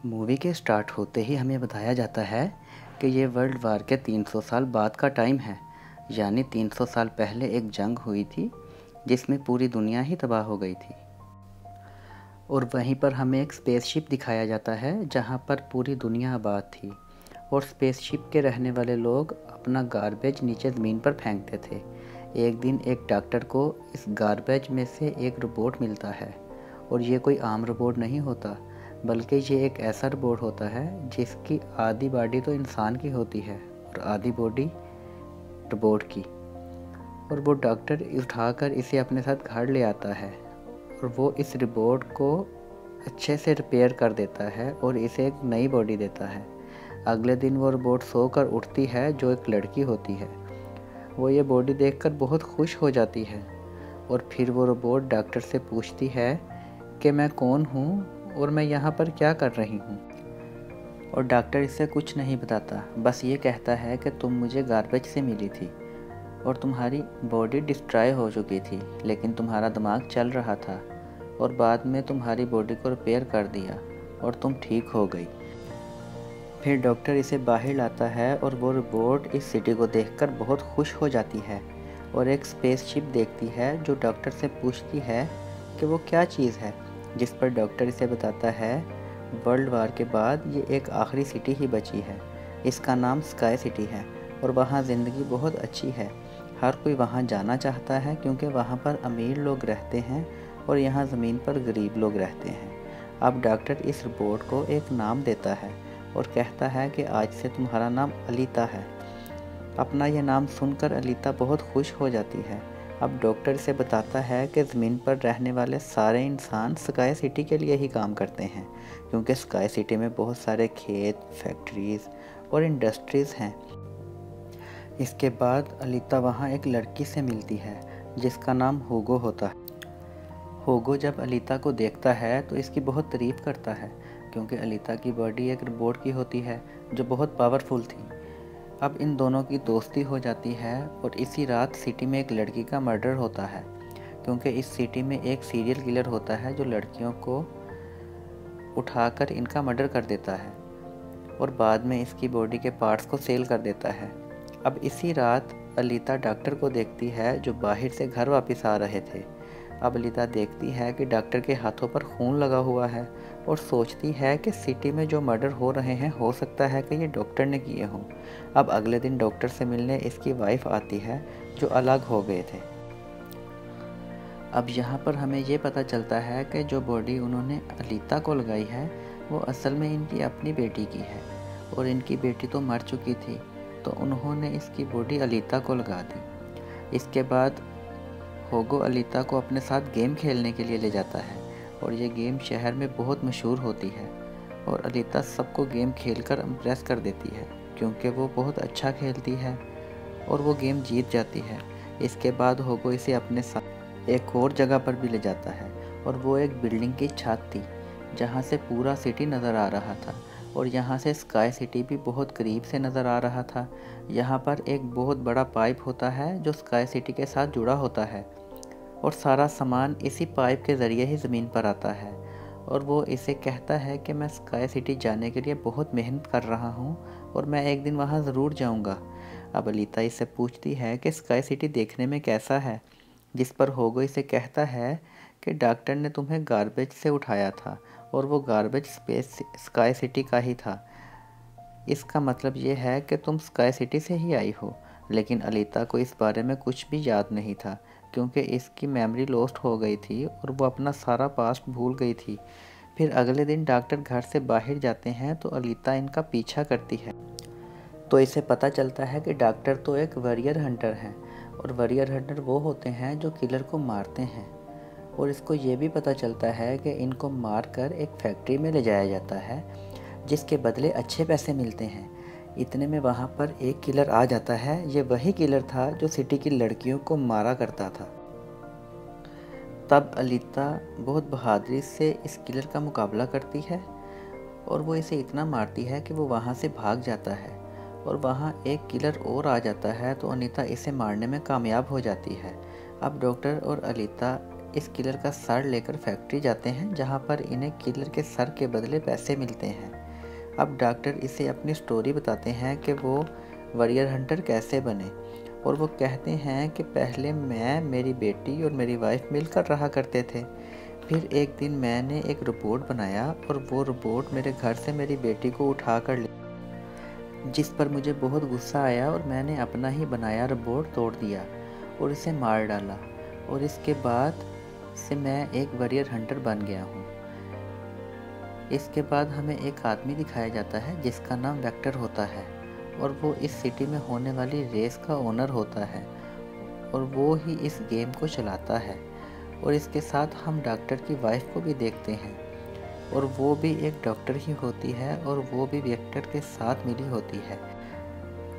Movie के start होते ही हमें बताया जाता है कि ये वर्ल्ड वार के 300 साल बाद का टाइम है। यानी 300 साल पहले एक जंग हुई थी जिसमें पूरी दुनिया ही तबाह हो गई थी। और वहीं पर हमें एक स्पेसशिप दिखाया जाता है जहाँ पर पूरी दुनिया आबाद थी और स्पेसशिप के रहने वाले लोग अपना गार्बेज नीचे ज़मीन पर फेंकते थे। एक दिन एक डॉक्टर को इस गार्बेज में से एक रोबोट मिलता है और ये कोई आम रोबोट नहीं होता, बल्कि ये एक ऐसा रोबोट होता है जिसकी आधी बॉडी तो इंसान की होती है और आधी बॉडी रोबोट की। और वो डॉक्टर उठाकर इसे अपने साथ घर ले आता है और वो इस रोबोट को अच्छे से रिपेयर कर देता है और इसे एक नई बॉडी देता है। अगले दिन वो रोबोट सोकर उठती है जो एक लड़की होती है। वो ये बॉडी देखकर बहुत खुश हो जाती है और फिर वो रोबोट डॉक्टर से पूछती है कि मैं कौन हूँ और मैं यहाँ पर क्या कर रही हूँ। और डॉक्टर इससे कुछ नहीं बताता, बस ये कहता है कि तुम मुझे गार्बेज से मिली थी और तुम्हारी बॉडी डिस्ट्रॉय हो चुकी थी, लेकिन तुम्हारा दिमाग चल रहा था और बाद में तुम्हारी बॉडी को रिपेयर कर दिया और तुम ठीक हो गई। फिर डॉक्टर इसे बाहर लाता है और वो रोबोट इस सिटी को देखकर बहुत खुश हो जाती है और एक स्पेसशिप देखती है जो डॉक्टर से पूछती है कि वो क्या चीज़ है, जिस पर डॉक्टर इसे बताता है वर्ल्ड वार के बाद ये एक आखिरी सिटी ही बची है। इसका नाम स्काई सिटी है और वहाँ ज़िंदगी बहुत अच्छी है। हर कोई वहाँ जाना चाहता है क्योंकि वहाँ पर अमीर लोग रहते हैं और यहाँ ज़मीन पर गरीब लोग रहते हैं। अब डॉक्टर इस रोबोट को एक नाम देता है और कहता है कि आज से तुम्हारा नाम अलीता है। अपना यह नाम सुनकर अलीता बहुत खुश हो जाती है। अब डॉक्टर से बताता है कि ज़मीन पर रहने वाले सारे इंसान स्काई सिटी के लिए ही काम करते हैं, क्योंकि स्काई सिटी में बहुत सारे खेत, फैक्ट्रीज़ और इंडस्ट्रीज़ हैं। इसके बाद अलीता वहाँ एक लड़की से मिलती है जिसका नाम होगो होता है। होगो जब अलीता को देखता है तो इसकी बहुत तारीफ़ करता है, क्योंकि अलीता की बॉडी एक रोबोट की होती है जो बहुत पावरफुल थी। अब इन दोनों की दोस्ती हो जाती है और इसी रात सिटी में एक लड़की का मर्डर होता है, क्योंकि इस सिटी में एक सीरियल किलर होता है जो लड़कियों को उठाकर इनका मर्डर कर देता है और बाद में इसकी बॉडी के पार्ट्स को सेल कर देता है। अब इसी रात अलीता डॉक्टर को देखती है जो बाहर से घर वापस आ रहे थे। अब अलीता देखती है कि डॉक्टर के हाथों पर खून लगा हुआ है और सोचती है कि सिटी में जो मर्डर हो रहे हैं हो सकता है कि ये डॉक्टर ने किए हों। अब अगले दिन डॉक्टर से मिलने इसकी वाइफ आती है जो अलग हो गए थे। अब यहाँ पर हमें ये पता चलता है कि जो बॉडी उन्होंने अलीता को लगाई है वो असल में इनकी अपनी बेटी की है और इनकी बेटी तो मर चुकी थी, तो उन्होंने इसकी बॉडी अलीता को लगा दी। इसके बाद होगो अलीता को अपने साथ गेम खेलने के लिए ले जाता है और ये गेम शहर में बहुत मशहूर होती है और अलीता सबको गेम खेलकर इम्प्रेस कर देती है क्योंकि वो बहुत अच्छा खेलती है और वो गेम जीत जाती है। इसके बाद होगो इसे अपने साथ एक और जगह पर भी ले जाता है और वो एक बिल्डिंग की छत थी जहाँ से पूरा सिटी नज़र आ रहा था और यहाँ से स्काई सिटी भी बहुत करीब से नज़र आ रहा था। यहाँ पर एक बहुत बड़ा पाइप होता है जो स्काई सिटी के साथ जुड़ा होता है और सारा सामान इसी पाइप के ज़रिए ही ज़मीन पर आता है और वो इसे कहता है कि मैं स्काई सिटी जाने के लिए बहुत मेहनत कर रहा हूँ और मैं एक दिन वहाँ ज़रूर जाऊँगा। अब अलीता इससे पूछती है कि स्काई सिटी देखने में कैसा है, जिस पर होगो इसे कहता है कि डॉक्टर ने तुम्हें गार्बेज से उठाया था और वो गार्बेज स्काई सिटी का ही था। इसका मतलब ये है कि तुम स्काई सिटी से ही आई हो। लेकिन अलीता को इस बारे में कुछ भी याद नहीं था क्योंकि इसकी मेमोरी लॉस्ट हो गई थी और वो अपना सारा पास्ट भूल गई थी। फिर अगले दिन डॉक्टर घर से बाहर जाते हैं तो अलीता इनका पीछा करती है, तो इसे पता चलता है कि डॉक्टर तो एक वॉरियर हंटर हैं और वॉरियर हंटर वो होते हैं जो किलर को मारते हैं। और इसको ये भी पता चलता है कि इनको मारकर एक फैक्ट्री में ले जाया जाता है जिसके बदले अच्छे पैसे मिलते हैं। इतने में वहाँ पर एक किलर आ जाता है। ये वही किलर था जो सिटी की लड़कियों को मारा करता था। तब अलीता बहुत बहादुरी से इस किलर का मुकाबला करती है और वो इसे इतना मारती है कि वो वहाँ से भाग जाता है और वहाँ एक किलर और आ जाता है तो अनीता इसे मारने में कामयाब हो जाती है। अब डॉक्टर और अलीता इस किलर का सर लेकर फैक्ट्री जाते हैं जहाँ पर इन्हें किलर के सर के बदले पैसे मिलते हैं। अब डॉक्टर इसे अपनी स्टोरी बताते हैं कि वो वॉरियर हंटर कैसे बने, और वो कहते हैं कि पहले मैं, मेरी बेटी और मेरी वाइफ मिलकर रहा करते थे। फिर एक दिन मैंने एक रोबोट बनाया और वो रोबोट मेरे घर से मेरी बेटी को उठा कर ले, जिस पर मुझे बहुत गुस्सा आया और मैंने अपना ही बनाया रोबोट तोड़ दिया और इसे मार डाला, और इसके बाद से मैं एक वॉरियर हंटर बन गया हूँ। इसके बाद हमें एक आदमी दिखाया जाता है जिसका नाम वेक्टर होता है, और वो इस सिटी में होने वाली रेस का ओनर होता है और वो ही इस गेम को चलाता है। और इसके साथ हम डॉक्टर की वाइफ को भी देखते हैं, और वो भी एक डॉक्टर ही होती है और वो भी वेक्टर के साथ मिली होती है,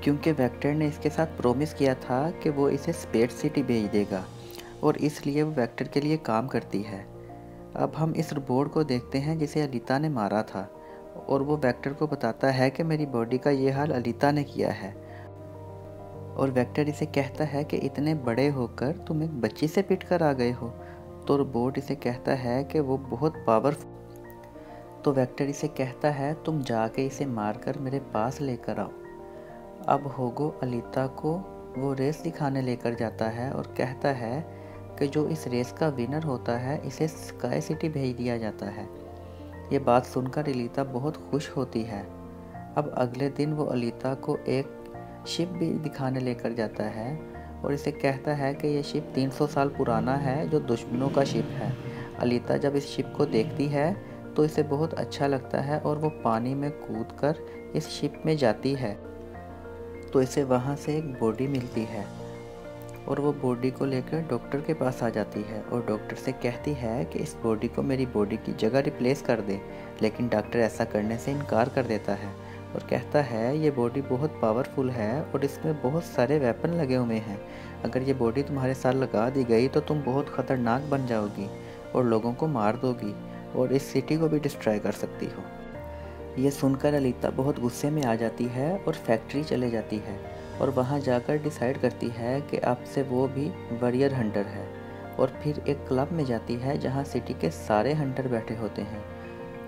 क्योंकि वेक्टर ने इसके साथ प्रॉमिस किया था कि वो इसे स्पेस सिटी भेज देगा, और इसलिए वो वेक्टर के लिए काम करती है। अब हम इस रोबोट को देखते हैं जिसे अलीता ने मारा था, और वो वेक्टर को बताता है कि मेरी बॉडी का ये हाल अलीता ने किया है, और वेक्टर इसे कहता है कि इतने बड़े होकर तुम एक बच्ची से पिट कर आ गए हो। तो रोबोट इसे कहता है कि वो बहुत पावरफुल, तो वेक्टर इसे कहता है तुम जाके इसे मारकर मेरे पास लेकर आओ। अब होगो अलीता को वो रेस दिखाने लेकर जाता है और कहता है कि जो इस रेस का विनर होता है इसे स्काई सिटी भेज दिया जाता है। ये बात सुनकर अलीता बहुत खुश होती है। अब अगले दिन वो अलीता को एक शिप भी दिखाने लेकर जाता है और इसे कहता है कि ये शिप 300 साल पुराना है जो दुश्मनों का शिप है। अलीता जब इस शिप को देखती है तो इसे बहुत अच्छा लगता है और वो पानी में कूदकर इस शिप में जाती है, तो इसे वहाँ से एक बॉडी मिलती है और वो बॉडी को लेकर डॉक्टर के पास आ जाती है और डॉक्टर से कहती है कि इस बॉडी को मेरी बॉडी की जगह रिप्लेस कर दे। लेकिन डॉक्टर ऐसा करने से इनकार कर देता है और कहता है ये बॉडी बहुत पावरफुल है और इसमें बहुत सारे वेपन लगे हुए हैं। अगर ये बॉडी तुम्हारे साथ लगा दी गई तो तुम बहुत ख़तरनाक बन जाओगी और लोगों को मार दोगी और इस सिटी को भी डिस्ट्रॉय कर सकती हो। ये सुनकर अलीता बहुत गुस्से में आ जाती है और फैक्ट्री चले जाती है और वहाँ जाकर डिसाइड करती है कि अब से वो भी वॉरियर हंटर है, और फिर एक क्लब में जाती है जहाँ सिटी के सारे हंटर बैठे होते हैं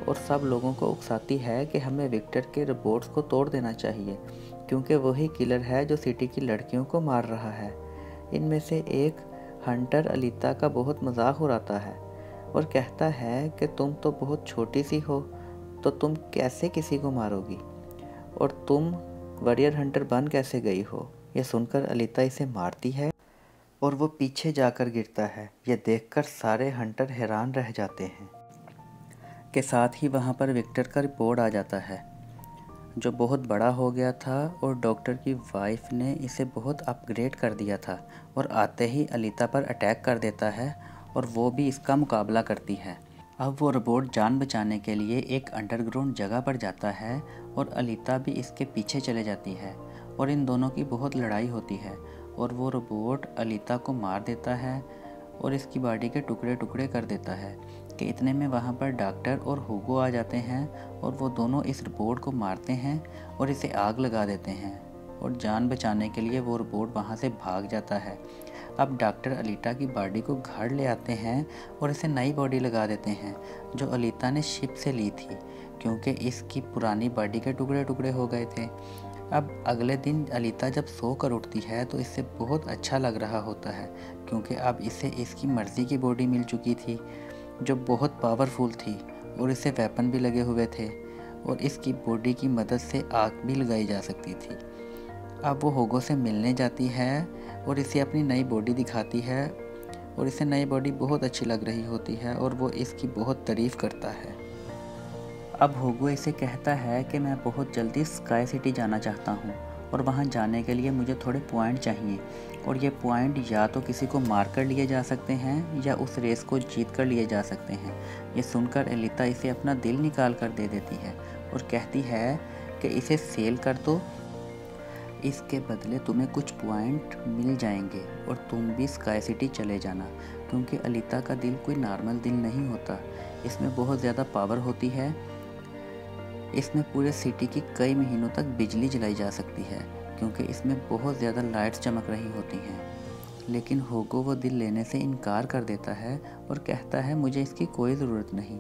और सब लोगों को उकसाती है कि हमें विक्टर के रोबोट्स को तोड़ देना चाहिए क्योंकि वही किलर है जो सिटी की लड़कियों को मार रहा है। इनमें से एक हंटर अलीता का बहुत मजाक उड़ाता है और कहता है कि तुम तो बहुत छोटी सी हो, तो तुम कैसे किसी को मारोगी और तुम वॉरियर हंटर बन कैसे गई हो। यह सुनकर अलीता इसे मारती है और वो पीछे जाकर गिरता है। यह देखकर सारे हंटर हैरान रह जाते हैं। के साथ ही वहाँ पर विक्टर का रिपोर्ट आ जाता है जो बहुत बड़ा हो गया था और डॉक्टर की वाइफ ने इसे बहुत अपग्रेड कर दिया था और आते ही अलीता पर अटैक कर देता है और वो भी इसका मुकाबला करती है। अब वो रोबोट जान बचाने के लिए एक अंडरग्राउंड जगह पर जाता है और अलीता भी इसके पीछे चले जाती है और इन दोनों की बहुत लड़ाई होती है और वो रोबोट अलीता को मार देता है और इसकी बॉडी के टुकड़े टुकड़े कर देता है कि इतने में वहाँ पर डॉक्टर और हुगो आ जाते हैं और वो दोनों इस रोबोट को मारते हैं और इसे आग लगा देते हैं और जान बचाने के लिए वो रोबोट वहाँ से भाग जाता है। अब डॉक्टर अलीता की बॉडी को घर ले आते हैं और इसे नई बॉडी लगा देते हैं जो अलीता ने शिप से ली थी क्योंकि इसकी पुरानी बॉडी के टुकड़े टुकड़े हो गए थे। अब अगले दिन अलीता जब सो कर उठती है तो इससे बहुत अच्छा लग रहा होता है क्योंकि अब इसे इसकी मर्ज़ी की बॉडी मिल चुकी थी जो बहुत पावरफुल थी और इसे वेपन भी लगे हुए थे और इसकी बॉडी की मदद से आग भी लगाई जा सकती थी। अब वो होगो से मिलने जाती है और इसे अपनी नई बॉडी दिखाती है और इसे नई बॉडी बहुत अच्छी लग रही होती है और वो इसकी बहुत तारीफ़ करता है। अब होगो इसे कहता है कि मैं बहुत जल्दी स्काई सिटी जाना चाहता हूँ और वहाँ जाने के लिए मुझे थोड़े पॉइंट चाहिए और ये पॉइंट या तो किसी को मार कर लिए जा सकते हैं या उस रेस को जीत कर लिए जा सकते हैं। ये सुनकर अलीता इसे अपना दिल निकाल कर दे देती है और कहती है कि इसे सेल कर दो, इसके बदले तुम्हें कुछ पॉइंट मिल जाएंगे और तुम भी स्काई सिटी चले जाना। क्योंकि अलीता का दिल कोई नॉर्मल दिल नहीं होता, इसमें बहुत ज़्यादा पावर होती है। इसमें पूरे सिटी की कई महीनों तक बिजली जलाई जा सकती है क्योंकि इसमें बहुत ज़्यादा लाइट्स चमक रही होती हैं। लेकिन होगो वो दिल लेने से इनकार कर देता है और कहता है मुझे इसकी कोई ज़रूरत नहीं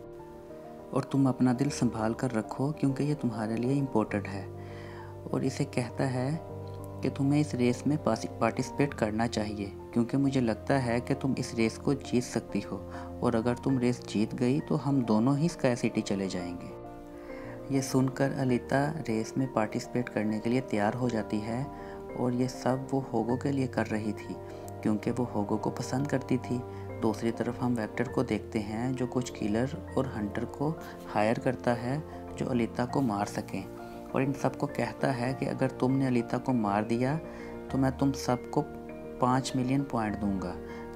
और तुम अपना दिल संभाल कर रखो क्योंकि ये तुम्हारे लिए इम्पोर्टेंट है। और इसे कहता है कि तुम्हें इस रेस में पार्टिसिपेट करना चाहिए क्योंकि मुझे लगता है कि तुम इस रेस को जीत सकती हो और अगर तुम रेस जीत गई तो हम दोनों ही स्काई सिटी चले जाएंगे। ये सुनकर अलीता रेस में पार्टिसिपेट करने के लिए तैयार हो जाती है और ये सब वो होगो के लिए कर रही थी क्योंकि वो होगो को पसंद करती थी। दूसरी तरफ हम वेक्टर को देखते हैं जो कुछ किलर और हंटर को हायर करता है जो अलीता को मार सकें और इन सबको कहता है कि अगर तुमने अलीता को मार दिया तो मैं तुम सबको 5 मिलियन पॉइंट दूंगा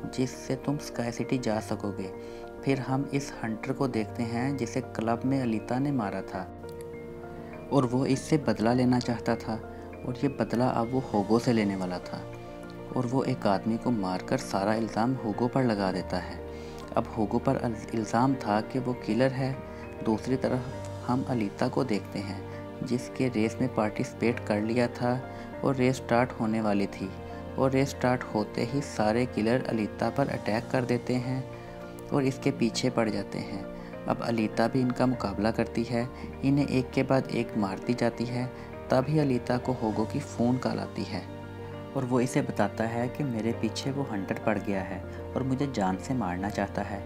जिससे तुम स्काई सिटी जा सकोगे। फिर हम इस हंटर को देखते हैं जिसे क्लब में अलीता ने मारा था और वो इससे बदला लेना चाहता था और ये बदला अब वो होगो से लेने वाला था और वो एक आदमी को मारकर सारा इल्ज़ाम होगो पर लगा देता है। अब होगो पर इल्ज़ाम था कि वो किलर है। दूसरी तरफ हम अलीता को देखते हैं जिसके रेस में पार्टिसिपेट कर लिया था और रेस स्टार्ट होने वाली थी और रेस स्टार्ट होते ही सारे किलर अलीता पर अटैक कर देते हैं और इसके पीछे पड़ जाते हैं। अब अलीता भी इनका मुकाबला करती है, इन्हें एक के बाद एक मारती जाती है। तभी अलीता को होगो की फ़ोन कॉल आती है और वो इसे बताता है कि मेरे पीछे वो हंटर पड़ गया है और मुझे जान से मारना चाहता है।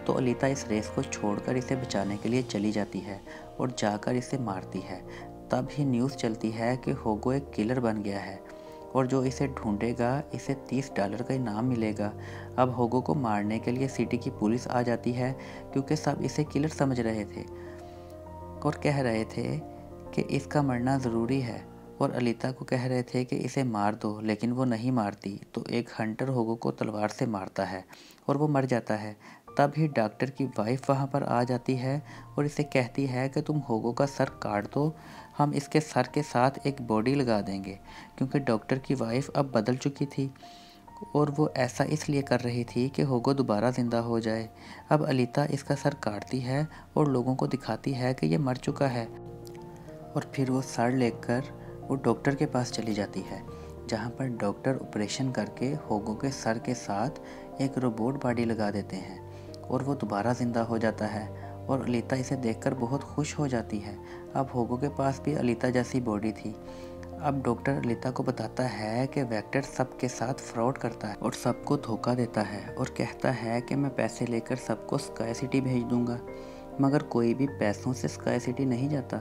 तो अलीता इस रेस को छोड़कर इसे बचाने के लिए चली जाती है और जाकर इसे मारती है। तब ही न्यूज़ चलती है कि होगो एक किलर बन गया है और जो इसे ढूंढेगा इसे $30 का इनाम मिलेगा। अब होगो को मारने के लिए सिटी की पुलिस आ जाती है क्योंकि सब इसे किलर समझ रहे थे और कह रहे थे कि इसका मरना ज़रूरी है और अलीता को कह रहे थे कि इसे मार दो, लेकिन वो नहीं मारती। तो एक हंटर होगो को तलवार से मारता है और वो मर जाता है। तब ही डॉक्टर की वाइफ वहाँ पर आ जाती है और इसे कहती है कि तुम होगो का सर काट दो, हम इसके सर के साथ एक बॉडी लगा देंगे क्योंकि डॉक्टर की वाइफ अब बदल चुकी थी और वो ऐसा इसलिए कर रही थी कि होगो दोबारा ज़िंदा हो जाए। अब अलीता इसका सर काटती है और लोगों को दिखाती है कि ये मर चुका है और फिर वो सर लेकर वो डॉक्टर के पास चली जाती है जहाँ पर डॉक्टर ऑपरेशन करके होगो के सर के साथ एक रोबोट बॉडी लगा देते हैं और वो दोबारा ज़िंदा हो जाता है और अलीता इसे देखकर बहुत खुश हो जाती है। अब होगो के पास भी अलीता जैसी बॉडी थी। अब डॉक्टर अलीता को बताता है कि वेक्टर सबके साथ फ्रॉड करता है और सबको धोखा देता है और कहता है कि मैं पैसे लेकर सबको स्काई सिटी भेज दूंगा, मगर कोई भी पैसों से स्काई सिटी नहीं जाता।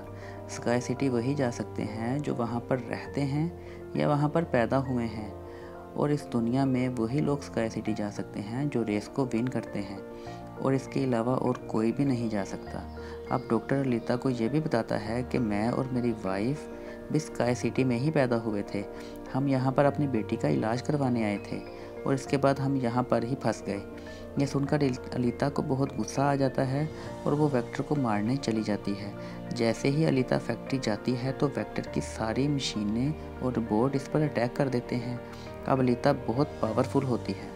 स्काई सिटी वही जा सकते हैं जो वहाँ पर रहते हैं या वहाँ पर पैदा हुए हैं और इस दुनिया में वही लोग स्काई सिटी जा सकते हैं जो रेस को विन करते हैं और इसके अलावा और कोई भी नहीं जा सकता। अब डॉक्टर अलीता को ये भी बताता है कि मैं और मेरी वाइफ भी स्काई सिटी में ही पैदा हुए थे। हम यहाँ पर अपनी बेटी का इलाज करवाने आए थे और इसके बाद हम यहाँ पर ही फंस गए। ये सुनकर अलीता को बहुत गुस्सा आ जाता है और वो वेक्टर को मारने चली जाती है। जैसे ही अलीता फैक्ट्री जाती है तो वेक्टर की सारी मशीनें और रोबोट इस पर अटैक कर देते हैं। अब अलीता बहुत पावरफुल होती है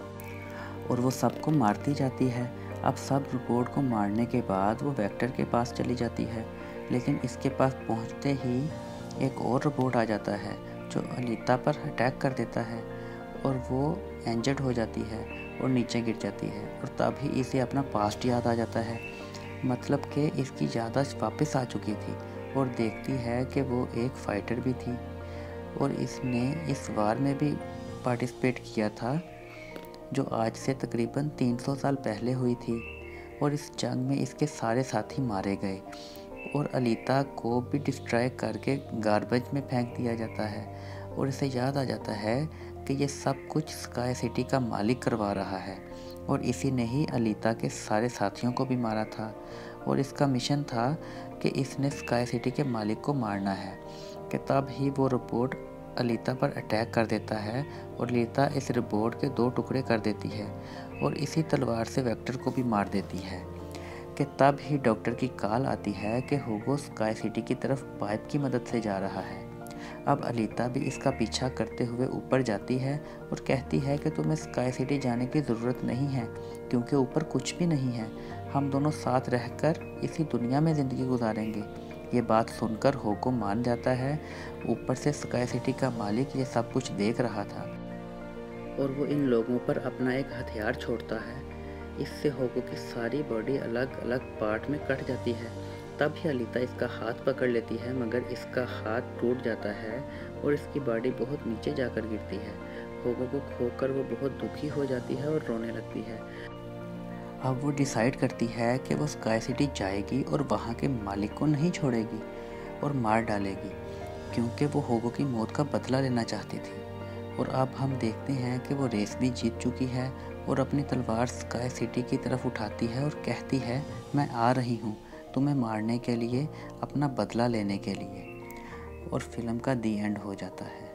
और वो सबको मारती जाती है। अब सब रोबोट को मारने के बाद वो वेक्टर के पास चली जाती है, लेकिन इसके पास पहुंचते ही एक और रोबोट आ जाता है जो अलीता पर अटैक कर देता है और वो इंजर्ड हो जाती है और नीचे गिर जाती है और तभी इसे अपना पास्ट याद आ जाता है, मतलब कि इसकी याददाश्त वापस आ चुकी थी और देखती है कि वो एक फाइटर भी थी और इसने इस वार में भी पार्टिसिपेट किया था जो आज से तकरीबन 300 साल पहले हुई थी और इस जंग में इसके सारे साथी मारे गए और अलीता को भी डिस्ट्रॉय करके गार्बेज में फेंक दिया जाता है और इसे याद आ जाता है कि ये सब कुछ स्काई सिटी का मालिक करवा रहा है और इसी ने ही अलीता के सारे साथियों को भी मारा था और इसका मिशन था कि इसने स्काई सिटी के मालिक को मारना है। कि तब ही वो रोबोट अलीता पर अटैक कर देता है और अलीता इस रोबोट के 2 टुकड़े कर देती है और इसी तलवार से वेक्टर को भी मार देती है। कि तब ही डॉक्टर की कॉल आती है कि होगो स्काई सिटी की तरफ पाइप की मदद से जा रहा है। अब अलीता भी इसका पीछा करते हुए ऊपर जाती है और कहती है कि तुम्हें स्काई सिटी जाने की ज़रूरत नहीं है क्योंकि ऊपर कुछ भी नहीं है, हम दोनों साथ रहकर इसी दुनिया में ज़िंदगी गुजारेंगे। ये बात सुनकर होगो मान जाता है। ऊपर से स्काई सिटी का मालिक ये सब कुछ देख रहा था और वो इन लोगों पर अपना एक हथियार छोड़ता है। इससे होगो की सारी बॉडी अलग अलग पार्ट में कट जाती है। तभी अलीता इसका हाथ पकड़ लेती है, मगर इसका हाथ टूट जाता है और इसकी बॉडी बहुत नीचे जाकर गिरती है। होगो को खोकर वो बहुत दुखी हो जाती है और रोने लगती है। अब वो डिसाइड करती है कि वो स्काई सिटी जाएगी और वहाँ के मालिक को नहीं छोड़ेगी और मार डालेगी, क्योंकि वो होगो की मौत का बदला लेना चाहती थी। और अब हम देखते हैं कि वो रेस भी जीत चुकी है और अपनी तलवार स्काई सिटी की तरफ उठाती है और कहती है, मैं आ रही हूँ तुम्हें मारने के लिए, अपना बदला लेने के लिए। और फिल्म का दी एंड हो जाता है।